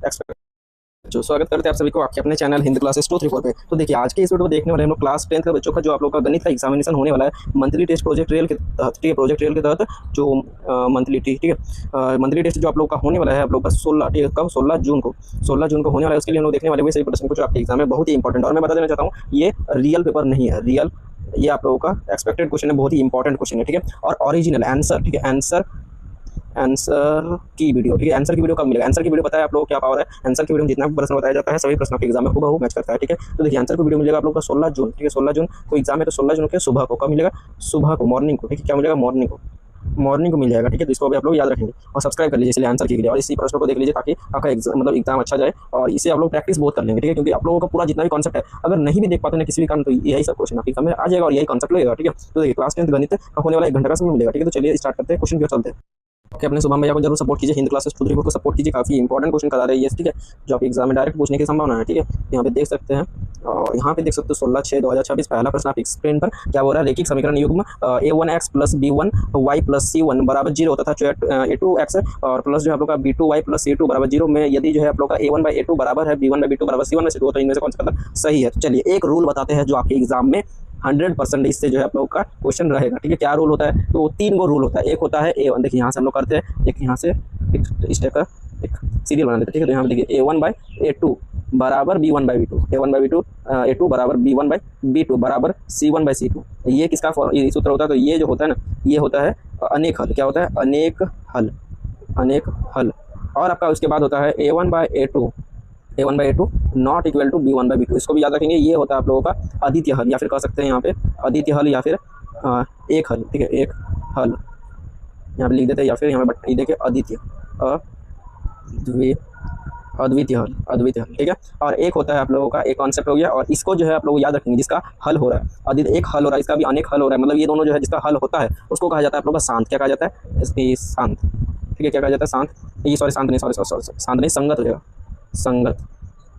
जो स्वागत करते हैं आप सभी को आपके अपने चैनल हिंदी क्लासेस 234 पे। तो देखिए आज के इस वीडियो में देखने वाले हम लोग क्लास 10 के बच्चों का जो आप लोग का गणित का एग्जामिनेशन होने वाला है मंथली टेस्ट प्रोजेक्ट रियल के तहत। ठीक है, प्रोजेक्ट रियल के तहत जो मंथली ठीक है मंथली टेस्ट जो आप लोग का होने वाला है आप लोग का 16 ठीक है कब 16 जून को होने वाला है। उसके लिए हम लोग देखने वाले हुए सही प्रश्न को जो आपके एग्जाम में बहुत ही इंपॉर्टेंट। और मैं बता देना चाहता हूँ ये रियल पेपर नहीं है, रियल ये आप लोगों का एक्सपेक्टेड क्वेश्चन है, बहुत ही इंपॉर्टेंट क्वेश्चन है। ठीक है, और ओरिजिनल आंसर ठीक है आंसर की वीडियो ठीक है। आंसर की वीडियो कब मिलेगा? आंसर की वीडियो पता है आप लोगों को क्या पावर है? आंसर की वीडियो में जितना भी प्रश्न बताया जाता है सभी प्रश्नों के एग्जाम में हूबहू मैच करता है। ठीक है, तो देखिए आंसर की वीडियो मिलेगा आप लोग का 16 जून ठीक है। 16 जून को एग्जाम है तो 16 जून के सुबह को कब मिलेगा? सुबह को, मॉर्निंग को। ठीक है, क्या मिलेगा? मॉर्निंग को मिल जाएगा। ठीक है, तो इसको भी आप लोग याद रखेंगे और सब्सक्राइब कर लीजिए इसलिए आंसर की वीडियो और इसी प्रश्न को देख लीजिए ताकि आपका एग्जाम अच्छा जाए और इसे आप लोग प्रैक्टिस बहुत कर लेंगे। ठीक है, क्योंकि आप लोगों का पूरा जितना भी कॉन्सेप्ट है अगर नहीं भी देख पाते ना किसी भी कारण तो यही सब क्वेश्चन आपके एग्जाम में आ जाएगा और यही कॉन्सेप्ट लगेगा। ठीक है, तो देखिए क्लास 10 गणित का होने वाला 1 घंटा का समय मिलेगा। ठीक है, तो चलिए स्टार्ट करते हैं, क्वेश्चन की ओर चलते हैं। ओके, अपने शुभम भैया को जरूर सपोर्ट कीजिए, हिंदी क्लासेस 234 को सपोर्ट कीजिए, काफी इंपॉर्टेंट क्वेश्चन करा रही है। ठीक है, जो आप एग्जाम में डायरेक्ट पूछने की संभावना है। ठीक है, यहाँ पे देख सकते हैं और यहाँ पे देख सकते हो 16/6/2026 पहला प्रश्न आप स्क्रीन पर क्या बोल रहा है? रेखिक समीकरण युग्म a1x + b1y + c1 = 0 तथा a2x और प्लस जो है आप लोग का b2y + c2 = 0 में यदि जो है आप लोग का a1/a2 बराबर है b1/b2 बराबर c1/c2 तो इनमें से कौन सा कदम सही है? तो चलिए एक रूल बताते हैं जो आपके एग्जाम में 100% इससे जो है आप लोगों का क्वेश्चन रहेगा। ठीक है, क्या रूल होता है? तो 3 गो रूल होता है। एक होता है A1, देखिए यहाँ से हम लोग करते हैं, एक यहाँ से इस टाइप का एक सीरियल बना देते हैं। ठीक है, तो यहाँ पे देखिए a1/a2 बराबर b1/b2, a1/b2 a2 बराबर b1/b2 बराबर c1/c2। ये किसका सूत्र होता है? तो ये जो होता है ना ये होता है अनेक हल। क्या होता है? अनेक हल। और आपका उसके बाद होता है a1/a2 not equal to b1/b2। इसको भी याद रखेंगे, ये होता है आप लोगों का अद्वितीय हल या फिर कह सकते हैं यहाँ पे अद्वितीय हल या फिर एक हल। ठीक है, एक हल यहाँ पे लिख देते हैं या फिर यहाँ पे देखिए अद्वितीय हल। ठीक है, और एक होता है आप लोगों का एक कॉन्सेप्ट हो गया और इसको जो है आप लोग याद रखेंगे जिसका हल हो रहा है एक हल हो रहा है, इसका भी अनेक हल हो रहा है। मतलब ये दोनों जो है जिसका हल होता है उसको कहा जाता है आप लोगों का शांत। क्या कहा जाता है? इसकी शांत। ठीक है, क्या कहा जाता है? शांत। ये शांत नहीं संगत हो जाएगा, संगत।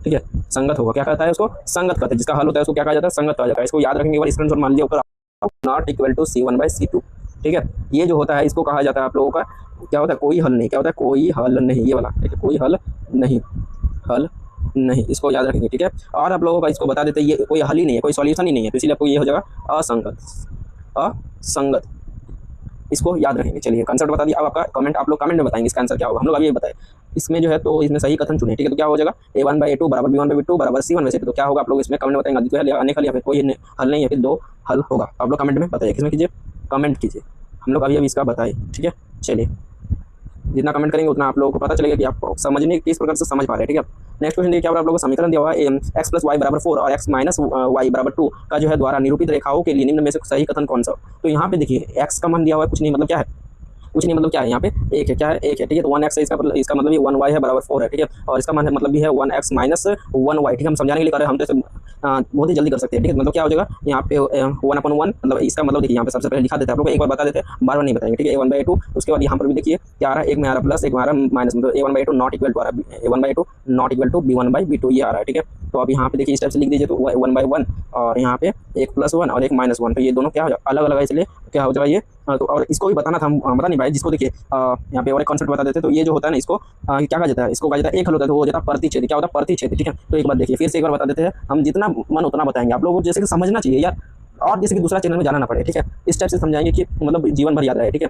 ठीक है, संगत होगा। क्या कहता है उसको? संगत कहते हैं। जिसका हल होता है उसको क्या कहा जाता है? संगत कहा जाता है। इसको याद रखेंगे, एक बार स्क्रीनशॉट मान लीजिए ऊपर, नॉट इक्वल टू c1/c2। ठीक है, ये जो होता है इसको कहा जाता है आप लोगों का क्या होता है? कोई हल नहीं। क्या होता है? कोई हल नहीं, ये वाला। ठीक है, कोई हल नहीं, इसको याद रखेंगे। ठीक है, और आप लोगों का इसको बता देते हैं ये कोई हल ही नहीं है, कोई सॉल्यूशन ही नहीं है, तो इसलिए आपको ये हो जाएगा असंगत। इसको याद रखेंगे। चलिए कंसेप्ट बता दिया, अब आपका कमेंट आप लोग कमेंट में बताएंगे इसका आंसर क्या होगा। हम लोग अभी ये बताए इसमें जो है तो इसमें सही कथन चुने। ठीक है, तो क्या हो जाएगा? a1/a2 बराबर b1/b2 बराबर c1/c2। तो क्या होगा आप लोग इसमें कमेंट में बताएंगे, अद्वितीय हल या अनेक हल या फिर कोई हल नहीं है, फिर 2 हल होगा। आप लोग कमेंट में बताइए, किसमें कीजिए? कमेंट कीजिए। हम लोग अभी इसका बताए। ठीक है, चलिए जितना कमेंट करेंगे उतना आप लोगों को पता चलेगा कि आप समझने किस प्रकार से समझ पा रहे हैं। ठीक है, नेक्स्ट क्वेश्चन देखिए, क्या आप लोगों को समीकरण दिया हुआ है x + y = 4 और x - y = 2 का जो है द्वारा निरूपित रेखाओं के लिए निम्न में से सही कथन कौन सा? तो यहाँ पे देखिए x का मान दिया हुआ है, कुछ नहीं मतलब क्या है? कुछ नहीं मतलब क्या है? यहाँ पे एक है। क्या है? एक है। ठीक है, तो 1x है, इसका मतलब ये 1y है बराबर 4 है। ठीक है, और इसका मतलब भी है 1x - 1y। ठीक है, हम समझाने के लिए कर रहे हैं, हम तो बहुत ही जल्दी कर सकते हैं। ठीक है, मतलब क्या हो जाएगा यहाँ पे 1/1 मतलब इसका मतलब देखिए यहाँ पे सबसे पहले लिखा देते हैं आप लोग, एक बार बता देते हैं, बार बार नहीं बताएंगे। ठीक है, a1/a2 उसके बाद यहाँ पर भी देखिए क्या आ रहा है, एक में आ रहा प्लस, एक में आ रहा माइनस, मतलब a1/a2 नॉट इक्वल टू आ रहा है, a1/a2 not equal to b1/b2 ये आ रहा है। ठीक है, तो अब यहाँ पे देखिए इस टाइप से लिख दीजिए, तो 1/1 और यहाँ पे एक +1 और एक -1, तो ये दोनों क्या हो जाएगा? अलग अलग है, इसलिए क्या हो जाएगा ये। तो और इसको भी बताना था, हम बता नहीं पाए। जिसको देखिए यहाँ पे और एक कॉन्सेप्ट बता देते, तो ये जो होता है ना इसको क्या कहा जाता है? इसको कहा जाता है एक हल होता है, तो वो हो जाता है प्रतिच्छेद। क्या होता है? प्रतिच्छेद। ठीक है, तो एक बार देखिए फिर से एक बार बता देते हैं, हम जितना मन उतना बताएंगे, आप लोगों को जैसे कि समझना चाहिए यार, और जैसे कि दूसरा चैनल में जाना ना पड़े। ठीक है, इस टाइप से समझाएंगे कि मतलब जीवन भर याद रहे। ठीक है,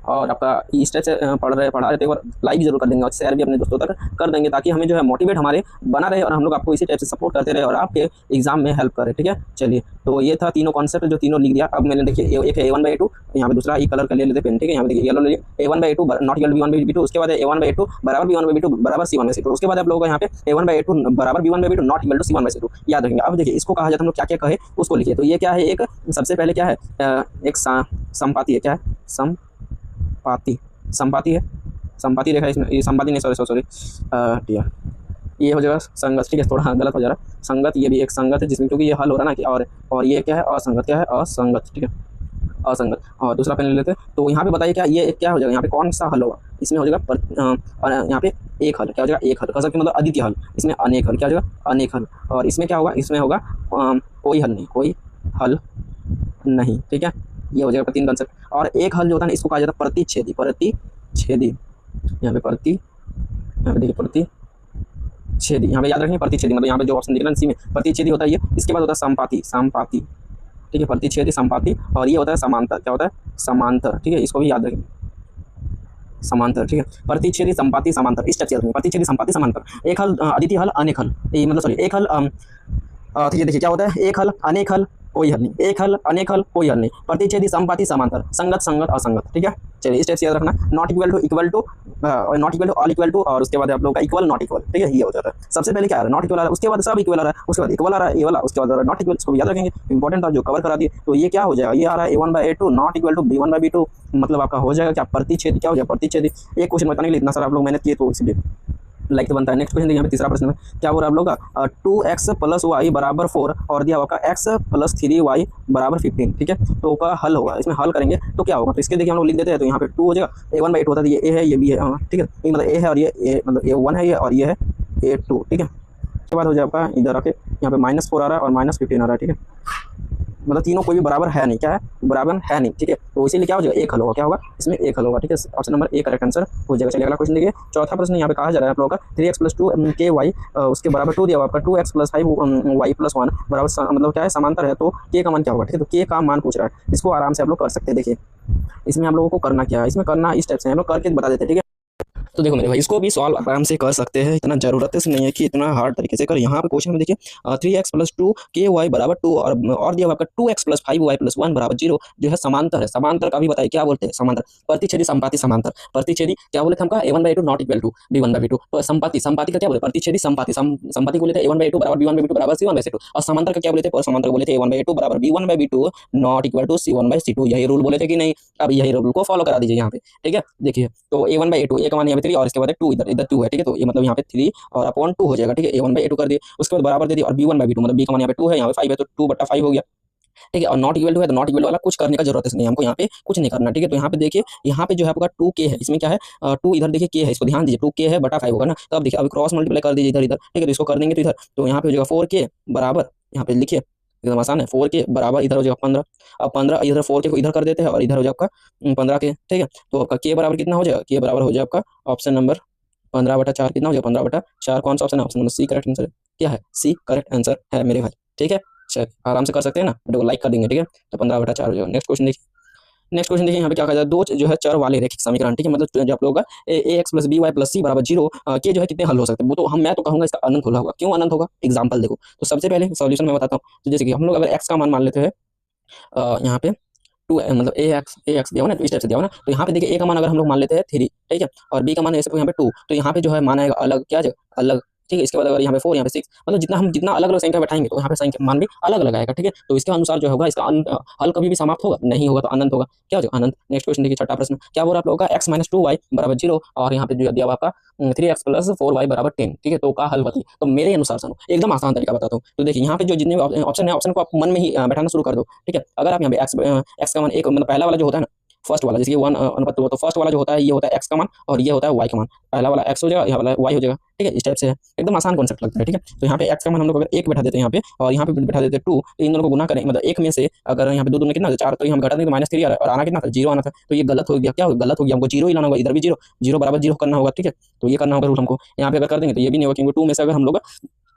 और आपका इस टाइप से पढ़ा रहे तो एक बार लाइक जरूर कर देंगे और शेयर भी अपने दोस्तों तक कर देंगे ताकि हमें जो है मोटिवेट हमारे बना रहे और हम लोग आपको इसी टाइप से सपोर्ट करते रहे और आपके एग्जाम में हेल्प करें। ठीक है, चलिए तो ये था तीनों कॉन्सेप्ट जो तीनों लिख दिया। अब मैंने देखिए एक है a1/a2, यहाँ पे दूसरा ई कलर का ले लेते पेन। ठीक है, यहाँ पे देखिए येलो ले लिया, a1/a2 नॉट इक्वल b1/b2, उसके बाद a1/a2 बराबर b1/b2 बराबर c1/c2, उसके बाद आप लोगों का यहाँ पे a1/a2 बराबर b1/b2 not equal to c1/c2 याद रखेंगे। अब देखिए इसको कहा जाता है, हम लोग क्या क्या कहे उसको लिखिए। तो ये क्या है? एक सबसे पहले क्या है? एक संपाती है। क्या है? संपाती है, संपाती रेखा। इसमें ये संपाती नहीं, सॉरी ये हो जाएगा संगत। ठीक है, थोड़ा गलत हो जा रहा है, संगत। ये भी एक संगत है जिसमें क्योंकि ये हल हो रहा है ना कि और ये क्या है? असंगत। क्या है? असंगत। ठीक है, असंगत। और दूसरा पेन ले लेते हैं, तो यहाँ पे बताइए क्या ये क्या हो जाएगा? यहाँ पे कौन सा हल होगा? इसमें हो जाएगा यहाँ पे एक हल। क्या हो जाएगा? एक हल कह सकते मतलब अद्वितीय हल। इसमें अनेक हल। क्या हो जाएगा? अनेक हल। और इसमें क्या होगा? इसमें होगा कोई हल नहीं, कोई हल नहीं। ठीक है, ये हो जाएगा 3 कंसेप्ट। और एक हल जो होता है ना इसको कहा जाता है प्रतिच्छेदी। यहाँ पे यहाँ पे देखिए छेदी, यहाँ पे याद रखेंगे प्रतिच्छेदी, मतलब यहाँ पे जो ऑप्शन दिख रहा है सी में प्रतिच्छेदी होता है ये, इसके बाद होता है संपाती, संपाती, ठीक है, प्रतिच्छेदी संपाती, और ये होता है समांतर, क्या होता है, समांतर, ठीक है, इसको भी याद रखेंगे, समांतर, ठीक है, प्रतिच्छेदी संपाती समांतर, इस टाइप से याद रखेंगे, प्रतिच्छेदी संपाती समांतर। एक हल अदिति हल अनेक हल, ये मतलब सॉरी एक हल ठीक है, देखिए क्या होता है, एक हल अनेक हल कोई हल नहीं, एक हल अनेक हल कोई हल नहीं, प्रतिच्छेदी संपाती समांतर, संगत संगत असंगत, ठीक है। चलिए इस टाइप से याद रखना, not equal to equal to, not equal to all equal to, और उसके बाद आप लोगों का इक्वल नॉट इक्वल, ठीक है, ये हो जाता है। सबसे पहले क्या आ रहा है, नॉट इक्वल आ रहा है, उसके बाद सब इक्वल आ रहा है, उसके बाद इक्वल आ रहा है ये वाला, उसके बाद नॉट इक्वल, इसको याद रखेंगे, इंपॉर्टेंट था जो कवर करा दिए। तो ये क्या हो जाएगा, ये आ रहा है a1/a2 not equal to b1/b2, मतलब आपका हो जाएगा क्या, प्रतिच्छेदी, क्या हो जाएगा, प्रतिच्छेदी। एक क्वेश्चन बताने के लिए इतना सारा आप लोग मेहनत किए तो इसलिए लाइक तो बनता है। नेक्स्ट क्वेश्चन देखिए, यहाँ पे तीसरा प्रश्न में क्या बोल रहा है आप लोग का, 2x + y = 4 और दिया होगा x + 3y = 15, ठीक है। तो का हल होगा, इसमें हल करेंगे तो क्या होगा, तो इसके देखिए हम लोग लिख देते हैं, तो यहाँ पे 2 हो जाएगा, a1/a2 होता है, ये a है ये b है, हाँ ठीक है, ये मतलब a है और ये मतलब a1 है ये, और ये है a2, ठीक है। उसके बाद हो जाए आपका इधर आके यहाँ पे -4 आ रहा है और -15 आ रहा है, ठीक है, मतलब तीनों कोई भी बराबर है नहीं, क्या है, बराबर है नहीं, ठीक है। तो इसीलिए क्या हो जाएगा, एक हल होगा, क्या होगा, इसमें एक हल होगा, ठीक है। Option number A correct answer हो जाएगा। चलिए अगला क्वेश्चन देखिए, चौथा प्रश्न यहाँ पे कहा जा रहा है आप लोगों का 3x + 2 ky उसके बराबर 2 दिया हुआ आपका 2x + 5 y + 1 बराबर मतलब क्या है, समांतर है, तो k का मान क्या होगा, ठीक है। तो k का मान पूछ रहा है, इसको आराम से आप लोग कर सकते हैं। देखिए इसमें आप लोगों को करना क्या है, इसमें करना इस टाइप से हम लोग करके बता देते हैं, ठीक है। तो देखो मेरे भाई, इसको भी सॉल्व आराम से कर सकते हैं, इतना जरूरत है नहीं है कि इतना हार्ड तरीके से कर। यहाँ पे क्वेश्चन में देखिए 3x + 2 ky = 2 और दिया हुआ आपका 2x + 5y + 1 = 0 जो है समांतर है। समांतर का भी बताइए क्या बोलते हैं, समांतर, प्रतिच्छेदी संपाती समांतर, प्रतिच्छेदी क्या बोले थे हमका, a1/a2 not equal to b1/b2, तो संपाती, संपाती का क्या बोले, प्रतिच्छेदी संपाती, संपाती बोले थे a1/a2 = b1/b2 = c1/c2, और समांतर का क्या बोले थे, समांतर बोले थे a1/a2 = b1/b2 not equal to c1/c2। यही रूल बोले थे कि नहीं, अब यही रूल को फॉलो करा दीजिए यहाँ पे, ठीक है। देखिए तो a1/a2, a का मान यहाँ पे 3 और इसके बाद 2 इधर 2 है, ठीक है। तो ये मतलब यहाँ पे 3 और अपॉन 2 हो जाएगा, ठीक है। a1/a2 कर दिए, उसके बाद बराबर दे दिए, और b1/b2 मतलब b का मान यहाँ पे 2 है, यहाँ पे 5 है, तो 2/5 हो गया, ठीक है। और नॉट इक्वल टू है, तो नॉट इक्वल वाला कुछ करने का जरूरत नहीं है हमको, यहाँ पे कुछ नहीं करना, ठीक है। तो यहाँ पे देखिए, यहाँ पे जो है आपका 2k है, इसमें क्या है 2 इधर देखिए k है, इसको ध्यान दीजिए, 2k है बटा 5 होगा ना, तो अब देखिए अब क्रॉस मल्टीप्लाई कर दीजिए इधर इधर, ठीक है। तो इसको कर देंगे तो इधर, तो यहाँ पे हो जाएगा 4k बराबर, यहाँ पे लिखिए एकदम आसान है, 4k बराबर इधर हो जाएगा 15, अब 15 इधर 4k को इधर कर देते हैं, और इधर हो जाएगा आपका 15k, ठीक है। तो आपका k बराबर कितना हो जाएगा, k बराबर हो जाएगा आपका ऑप्शन नंबर 15/4 कितना हो जाएगा, 15/4 कौन सा ऑप्शन है, option number C correct answer है, क्या है, सी करेक्ट आंसर है मेरे भाई, ठीक है। चल आराम से कर सकते हैं ना, वीडियो को लाइक कर देंगे, ठीक है। तो 15/4 हो जाएगा। नेक्स्ट क्वेश्चन देखिए, नेक्स्ट क्वेश्चन देखिए, यहाँ पे क्या कहा जाए, दो जो है चर वाले रैखिक समीकरण, ठीक है, मतलब जो आप लोग का ax + by + c = 0 के जो है कितने हल हो सकते हैं, वो तो मैं तो कहूँगा इसका अनंत हल होगा। क्यों अनंत होगा, एग्जाम्पल देखो। तो सबसे पहले सॉल्यूशन मैं बताता हूँ। तो जैसे कि हम लोग अगर x का मान लेते हैं यहाँ पे 2 मतलब ax दिया हो ना, तो इस टाइप से दिया हो ना, तो यहाँ पे देखिए a का मान अगर हम लोग मान लेते हैं 3, ठीक है, और b का मान ऐसे यहाँ पे 2, तो यहाँ पे जो है मान आएगा अलग, क्या जाएगा अलग, ठीक है। इसके बाद अगर यहाँ पे 4 यहाँ पे 6, मतलब जितना अलग अलग संख्या बैठाएंगे तो यहाँ पे संख्या मान भी अलग अलग आएगा, ठीक है। तो इसके अनुसार जो होगा इसका हल कभी भी समाप्त होगा नहीं होगा, तो अनंत होगा, क्या हो जाएगा अनंत। नेक्स्ट क्वेश्चन देखिए, छठा प्रश्न क्या बोल रहा है आप लोगों का, x - 2y = 0 और यहाँ पे जो दिया हुआ आपका 3x + 4y = 10, ठीक है। तो का हल बताइए। तो मेरे अनुसार सुनो, एकदम आसान तरीका बताता हूँ। तो देखिए यहाँ पे जो जितने ऑप्शन है, ऑप्शन को आप मन में ही बैठाना शुरू कर दो, ठीक है। अगर आप यहाँ पे x का मान एक मतलब पहला वाला जो होता है ना, फर्स्ट वाला जैसे 1/2, तो फर्स्ट वाला जो होता है ये होता है x का मान और ये होता है y का मान, पहला वाला x हो जाएगा, यहाँ वाला y हो जाएगा, ठीक है। इस टाइप से है, एकदम आसान कॉन्सेप्ट लगता है, ठीक है। तो यहाँ पे x का मान हम लोग अगर 1 बैठा देते हैं यहाँ पे, और यहाँ पे बैठा देते हैं 2, तो इन दोनों को गुना करें, मतलब 1 में से अगर यहाँ पे 2 दूनी कितना 4, तो यहाँ घटा देंगे तो -3 आ रहा है, और आना कितना था 0 आना था, तो ये गलत हो गया, क्या गलत हो गया, हमको 0 ही लाना होगा, इधर भी 0 0 = 0 करना होगा, ठीक है। तो ये करना होगा रूल हमको। यहाँ पे अगर कर देंगे तो ये भी नहीं होगा, क्योंकि 2 में से अगर हम लोग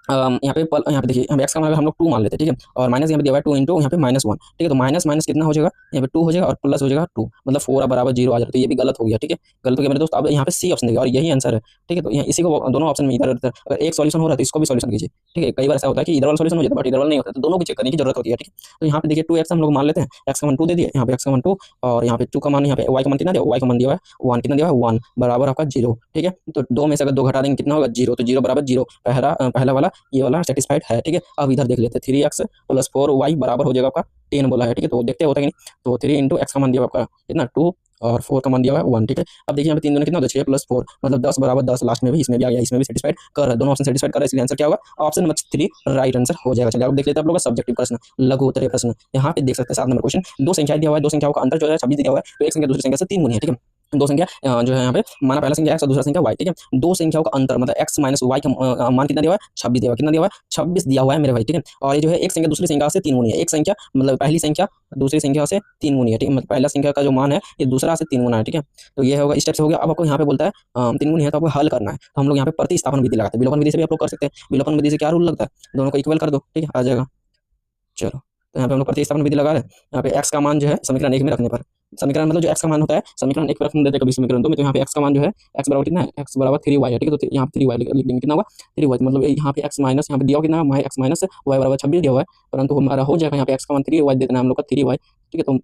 यहाँ पे देखिए, यहाँ पे x का मान हम लोग 2 मान लेते हैं, ठीक है, और माइनस यहाँ पे दिया हुआ है 2 इंटू यहाँ पे -1, ठीक है। तो माइनस माइनस कितना हो जाएगा, यहाँ पे 2 हो जाएगा और प्लस हो जाएगा 2, मतलब 4 = 0 आ जाएगा, तो ये भी गलत हो गया, ठीक है, गलत हो गया मेरे दोस्त। अब यहाँ पे सी ऑप्शन देगा और यही आंसर है, ठीक है। तो यहाँ इसी को दोनों ऑप्शन में इधर अगर एक सॉल्यूशन हो रहा है तो इसको भी सॉल्यूशन कीजिए, ठीक है। कई बार ऐसा होता है कि इधर वाला सॉल्यूशन हो जाता है बट इधर वाला नहीं होता, तो दोनों को चेक करने की जरूरत होती है, ठीक है। तो यहाँ पे देखिए 2x हम लोग मान लेते हैं, x का मान 2 दे दिए, यहाँ पे x का मान 2 और यहाँ पे 2 का मान, यहाँ पे y का मान कितना दिया, y का मान दिया है 1, कितना दिया है 1 बराबर आपका 0, ठीक है। तो 2 में से अगर 2 घटा देंगे कितना होगा 0, तो 0 = 0, पहला वाला ये वाला सेटिस्फाइड है, ठीक है। अब इधर देख लेते हैं 3x + 4y बराबर हो जाएगा आपका 10 बोला है, ठीक है। तो देखते होता है कि नहीं, तो 3 × x का मान दिया आपका कितना 2 और 4 का मान दिया हुआ है 1, ठीक है। अब देखिए यहाँ पे 3 दूनी कितना होता है 6 + 4 मतलब 10 = 10, लास्ट में भी इसमें भी आ गया, इसमें भी सेटिस्फाइड कर रहा है, दोनों ऑप्शन सेटिस्फाइड कर रहा है, इसलिए आंसर क्या होगा ऑप्शन नंबर 3 राइट आंसर हो जाएगा। चलिए अब देख लेते हैं आप लोग का सब्जेक्टिव प्रश्न, लघु उत्तरीय प्रश्न। यहाँ पे देख सकते हैं 7 नंबर क्वेश्चन, दो संख्याएं दिया हुआ है, दो संख्याओं का अंतर जो है 26 दिया हुआ है, तो एक संख्या दूसरी संख्या से 3 गुनी है, ठीक है। दो संख्या जो है यहाँ पे माना पहला संख्या एक्स और दूसरा संख्या वाई, ठीक है। दो संख्याओं का अंतर मतलब एक्स माइनस वाई का मान कितना दिया हुआ है, 26 दिया हुआ है। कितना दिया हुआ है, 26 दिया हुआ है मेरे भाई, ठीक है। और ये जो है एक संख्या दूसरी संख्या से 3 गुनी है। एक संख्या मतलब पहली संख्या दूसरी संख्या से 3 गुनी है, ठीक है। मतलब पहला संख्या का जो मान है ये दूसरा से 3 गुना है, ठीक है। तो ये होगा, इस टाइप से हो गया। अब आपको यहाँ पे बोलता है 3 गुनी है तो आपको हल करना है, तो हम लोग यहाँ पे प्रतिस्थापन विधि लगाते हैं। विलोपन विधि से भी आप लोग कर सकते हैं। विलोपन विधि से क्या रूल लगता है, दोनों को इक्वल कर दो, ठीक है, आ जाएगा। चलो, तो यहाँ पे हम लोग प्रतिस्थापन विधि लगा रहे हैं। यहाँ पे एक्स का मान जो है समीकरण 1 में रखने पर, समीकरण मतलब जो एक्स का मान होता है समीकरण 1 पे रख देते हैं, कभी समीकरण 2 में। तो यहाँ पे एक्स का मान जो है एक्स बराबर कितना है, एक्स बराबर 3y है, ठीक है। तो यहाँ पे 3y लिख देंगे, कितना होगा 3y, मतलब यहाँ पे एक्स माइनस यहाँ पे दिया कितना है, एक्स माइनस वाई बराबर 26 दिया हुआ है, परंतु हमारा हो जाएगा यहाँ पे एक्स का मान 3y देना है हम लोग का 3y, ठीक है। तो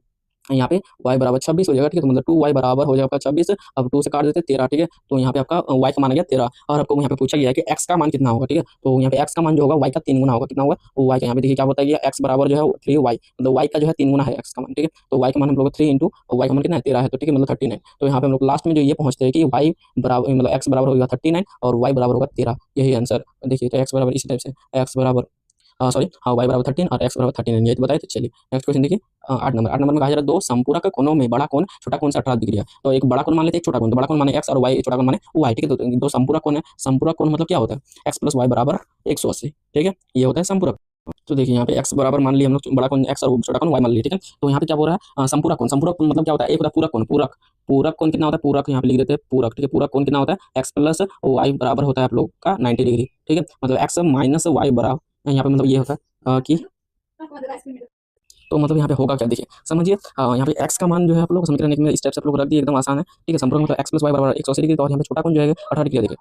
यहाँ पे y बराबर 26 हो जाएगा, ठीक है। तो मतलब 2y बराबर हो जाएगा 26, अब 2 से काट देते 13, ठीक है। तो यहाँ पे आपका y का मान आ गया 13, और आपको यहाँ पे पूछा गया है कि x का मान कितना होगा, ठीक है। तो यहाँ पे x का मान जो होगा y का 3 गुना होगा, कितना होगा y का, यहाँ पे देखिए क्या बताइए, x बराबर जो है 3y, मतलब y का जो है 3 गुना है x का मान, ठीक है। तो y का मान हम लोग 3 इंटू y का मान कितना है 13 है, तो ठीक है, मतलब 39। तो यहाँ पे हम लोग लास्ट में जो ये पहुंचते हैं कि y बराबर मतलब x बराबर होगा 39 और y बराबर होगा 13, यही आंसर देखिए। तो x बराबर इसी टाइप से x बराबर सॉरी हाँ y बराबर 13 और x बराबर 39 ये तो बताए। तो चलिए नेक्स्ट क्वेश्चन देखिए, 8 नंबर में कहा जा रहा है दो संपूरक कोणों में बड़ा कोण छोटा कोण से 18 डिग्री है। तो एक बड़ा कोण मान लेते हैं, एक छोटा कोण। तो बड़ा कोण माने x और y, छोटा कोण माने y, ठीक है। तो दो संपूरक कोण है, संपूरक कोण मतलब क्या होता है, x प्लस वाई बराबर 180, ठीक है, ये होता है संपूरक। तो देखिए यहाँ पे x बराबर मान लिया हम लोग, बड़ा कोण x और छोटा कोण y मान लिया, ठीक है। तो यहाँ पे क्या बोल रहा है, संपूरक कोण। संपूरक कोण मतलब क्या होता है, एक होता है पूरक कोण, पूरक पूरक कोण कितना होता है, पूरक यहाँ पे लिख देते हैं पूरक, ठीक है। पूरक कोण कितना होता है, x प्लस वाई बराबर होता है आप लोग का 90 डिग्री, ठीक है। मतलब x माइनस वाई बराबर यहाँ पे मतलब ये होता है कि तो मतलब यहाँ पे होगा क्या देखिए समझिए, यहाँ पे x का मान जो है आप लोग समीकरण 1 में इस टाइप से आप लोग रख दिए, एकदम आसान है, ठीक है। संपूरक मतलब x प्लस वाई बराबर 180 डिग्री, तो और यहाँ पे छोटा कोण जो है 18 डिग्री देखिए,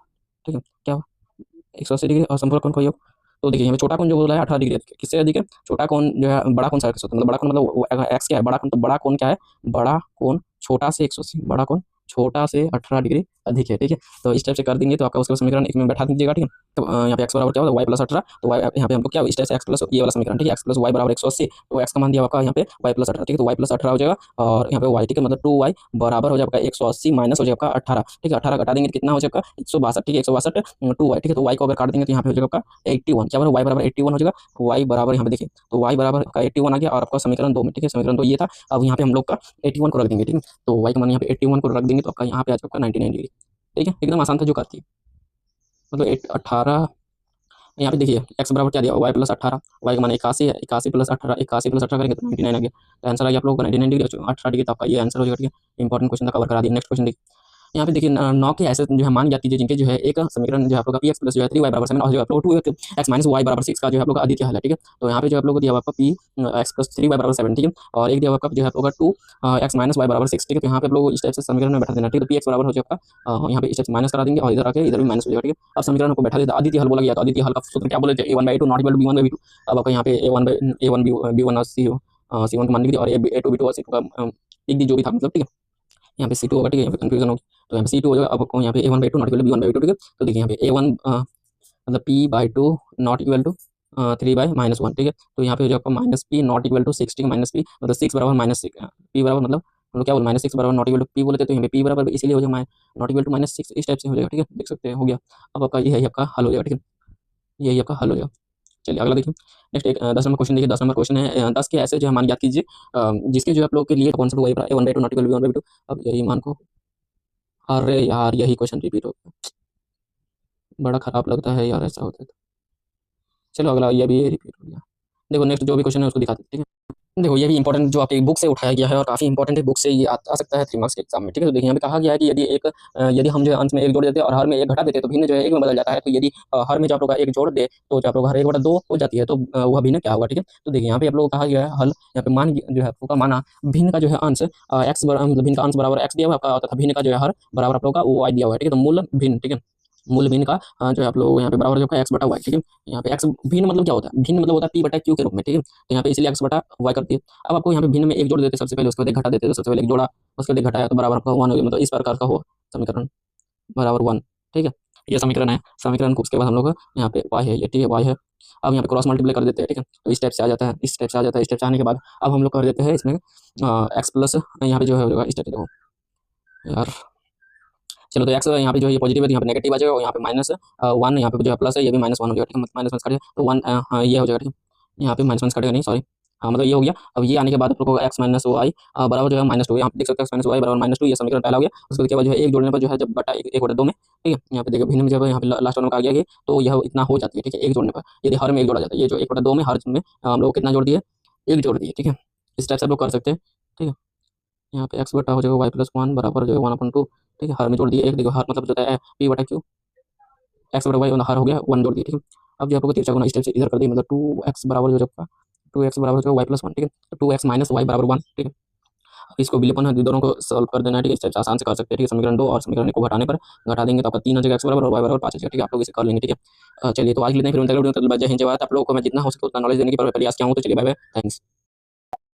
ठीक है। क्या हुआ 180 डिग्री और संपूरक कोण को योग, तो देखिए यहाँ पे छोटा कोण जो बोला है 18 डिग्री, किससे अधिक है, छोटा कोण जो है बड़ा कोण से 180, मतलब बड़ा कोण मतलब x क्या है, बड़ा कोण, तो बड़ा कोण क्या है, बड़ा कोण छोटा से 180, बड़ा कोण छोटा से 18 डिग्री अधिक है, ठीक है। तो इस टाइप से कर देंगे तो आपका उसका समीकरण 1 में बैठा दीजिएगा, ठीक है। तो यहाँ पे x बराबर क्या होगा, y प्लस 18, तो y यहाँ पे हम लोग क्या इस टाइप से x प्लस ये वाला समीकरण, ठीक है, x प्लस वाई बराबर 180, तो x का मान दिया आपका यहाँ पे y प्लस 18, ठीक है। तो y प्लस 18 हो जाएगा और यहाँ पे y, ठीक है, मतलब 2y बराबर हो जाएगा 180 माइनस हो जाएगा 18, ठीक है। 18 घटा देंगे कितना हो जाएगा 162, ठीक है, 162 2y, ठीक है। तो y को अगर काट देंगे तो यहाँ पे हो जाएगा आपका 81, क्या बराबर y बराबर 81 हो जाएगा, y बराबर यहाँ पे देखिए तो y बराबर का 81 आ गया और आपका समीकरण 2 में, ठीक है। समीकरण 2 ये था, अब यहाँ पे हम लोग का 81 को रख देंगे, ठीक है। तो y का मान यहाँ पे 81 को रख देंगे तो आपका यहाँ पे आ जाएगा 99 डिग्री, ठीक है। एकदम आसान था जो करती है, मतलब 18 यहाँ पे देखिए x बराबर क्या दिया y प्लस 18, y का मान 81 है, 81 प्लस 18, 81 प्लस 18 करेंगे तो 99 आ गया। तो आंसर आ गया आप लोगों का 99 डिग्री, 18 डिग्री, तो आपका ये आंसर हो जाएगा, ठीक है। इंपॉर्टेंट क्वेश्चन था, कवर करा दिया। नेक्स्ट क्वेश्चन देखिए, यहाँ पे देखिए 9 के ऐसे जो है मान ज्ञात कीजिए जिनके जो है एक समीकरण जो है आप लोग का पी एक्स प्लस जो है 3y बराबर 7 और जो आप लोग 2x माइनस वाई बराबर 6 का जो है आप लोग का अद्वितीय हल है, ठीक है। तो यहाँ पे जो आप लोग को दिया हुआ आपका पी एक्स प्लस 3y बराबर 7, ठीक है, और एक दिया हुआ आपका जो है आप लोग का 2x माइनस वाई बराबर 6, ठीक है। तो यहाँ पे आप लोग इस टाइप से समीकरण में बैठा देना, ठीक है। तो पी एक्स बराबर हो जाएगा यहाँ पे इस टाइप से माइनस करा देंगे और इधर आके इधर भी माइनस हो जाएगा, ठीक है। अब समीकरण को बैठा देता, अद्वितीय हल बोला गया, तो अद्वितीय हल का सूत्र क्या बोले थे, a1/2 not equal to b1/b2। अब आपका यहाँ पे a1 b1 और c1 को मान लीजिए और a2 b2 और c2 का लिख दी जो भी था, मतलब ठीक है। यहाँ पे C2 होगा, ठीक है, यहाँ पे कंफ्यूजन होगी तो यहाँ पे C2 हो जाएगा। अब आपको यहाँ पे a1/2 not equal to b1/2, ठीक है। तो देखिए यहाँ पे a1 मतलब p/2 नॉट इक्वल टू 3/-1, ठीक है। तो यहाँ पे हो जाएगा minus P not equal to 6, ठीक है। माइनस पी मतलब 6 बराबर माइनस पी बराबर मतलब हम लोग क्या बोले माइनस 6 बराबर नॉट इक्वल टू पी बोले थे, तो यहाँ पे पी बराबर इसीलिए हो जाएगा नॉट इक्वल टू -6, इस टाइप से हो जाएगा, ठीक है। देख सकते हैं हो गया। अब आपका ये है आपका हल हो जाएगा, ठीक है, यही आपका हल हो जाएगा। चलिए अगला देखिए, नेक्स्ट एक 10 नंबर क्वेश्चन देखिए। 10 नंबर क्वेश्चन है 10 के ऐसे जो है मान याद कीजिए जिसके जो आप लोग के लिए कॉन्सेप्ट वही है 1/2 नॉट इक्वल 1/2। अब यही मान को, अरे यार यही क्वेश्चन रिपीट हो गया, बड़ा खराब लगता है यार ऐसा होता है तो। चलो अगला ये भी रिपीट हो गया। देखो नेक्स्ट जो भी क्वेश्चन है उसको दिखाते हैं, ठीक है। देखो ये भी इंपॉर्टेंट जो आपकी बुक से उठाया गया है और काफी इंपॉर्टेंट है, बुक से ये आ सकता है 3 मार्क्स के एग्जाम में, ठीक है। तो देखिए यहाँ पे कहा गया है कि यदि हम जो है अंश में 1 जोड़ देते हैं और हर में 1 घटा देते हैं तो भिन्न जो है 1 में बदल जाता है। तो यदि हर में जो आप लोग का 1 जोड़ दे तो जो आप लोग हर 1/2 हो जाती है, तो वह भिन्न क्या होगा, ठीक है। तो देखिए यहाँ पे आप लोग को कहा गया है हल, यहाँ पे मान जो है आपको का माना भिन्न का जो है अंश एक्स मतलब भिन्न का अंश बराबर एक्स दिया हुआ है आपका, तथा भिन्न का जो है हर बराबर आप लोग का वाई दिया हुआ है, ठीक है। तो मूल भिन्न, ठीक है, मूल भिन्न का जो है आप लोग यहाँ पे बराबर जो है एक्स बटा वाई, ठीक है। यहाँ पे एक्स भिन्न मतलब क्या होता है, भिन्न मतलब होता है पी बटा क्यू के रूप में, ठीक है। तो यहाँ पे इसलिए एक्स बटा वाई करती है। अब आपको यहाँ पे भिन्न में 1 जोड़ देते सबसे पहले, उसके बाद 1 घटा देते, तो सबसे पहले 1 जोड़ा उसके बाद 1 घटाया तो बराबर आपका 1 हो गया, मतलब इस प्रकार का हो समीकरण बराबर 1, ठीक है। ये समीकरण है, समीकरण को उसके बाद हम लोग यहाँ पे वाई है ये, ठीक है, वाई है। अब यहाँ पे क्रॉस मल्टीप्लाई कर देते हैं, ठीक है। तो इस टाइप से आ जाता है, इस टाइप से आ जाता है, इस टाइप से आने के बाद अब हम लोग कर देते हैं इसमें एक्स प्लस यहाँ पे जो है हो जाएगा इस टाइप से, देखो यार चलो। तो एक्स यहाँ पे जो है ये पॉजिटिव है तो यहाँ पे नेगेटिव आ जाएगा और यहाँ पे -1 यहाँ पे जो है प्लस है ये भी -1 हो जाएगा, ठीक है। माइनस कटेगा तो 1 ये हो जाएगा, ठीक है। यहाँ पे -1 कटेगा नहीं, सॉरी, हाँ, मतलब ये हो गया। अब ये आने के बाद आप लोग को एक्स माइनस वाई बराबर जो है -2, यहाँ पे देख सकते हैं एक्स माइनस वाई बराबर -2, ये समीकरण पहला हो गया। उसके बाद क्या हुआ जो है एक जोड़ने पर जो है जब बटा 1/2 में, ठीक है, यहाँ पे देखिए भिन्न में जब यहाँ पे लास्ट वाले में आ गया ये, तो यह इतना हो जाती है, ठीक है, एक जोड़ने पर। यदि हर में एक जोड़ा जाता है, ये जो 1/2 में हर में हम लोग कितना जोड़ दिए, एक जोड़ दिए, ठीक है। इस टाइप से आप लोग कर सकते हैं, ठीक है। यहाँ पे एक्स बटा हो जाएगा y+1 बराबर जो है 1/2, ठीक है, हर में जोड़ दिए एक, देखो हर मतलब जो होता है p/q, एक्स बटा वाई हर हो गया 1 जोड़ दिए, ठीक है। अब जो आप लोग को तिरछा गुना इस टाइप से इधर कर दिए, मतलब 2x बराबर जो आपका 2x बराबर जो y+1, ठीक है, तो 2x माइनस वाई बराबर 1, ठीक है। अब इसको विलोपन है, दोनों को सॉल्व कर देना है, ठीक है, इस टाइप से आसान से कर सकते हैं, ठीक है। समीकरण 2 और समीकरण 1 को घटाने पर घटा देंगे तो आपका 3 आ जाएगा एक्स बराबर और वाई बराबर 5 आ जाएगा, ठीक है। आप लोग इसे कर लेंगे, ठीक है। चलिए तो आज के लिए इतना ही, फिर मिलते हैं अगले वीडियो में। तब तक जय हिंद जय भारत। आप लोगों को मैं जितना हो सके उतना नॉलेज देने की प्रयास किया हूँ, तो चलिए बाय बाय, थैंक्स।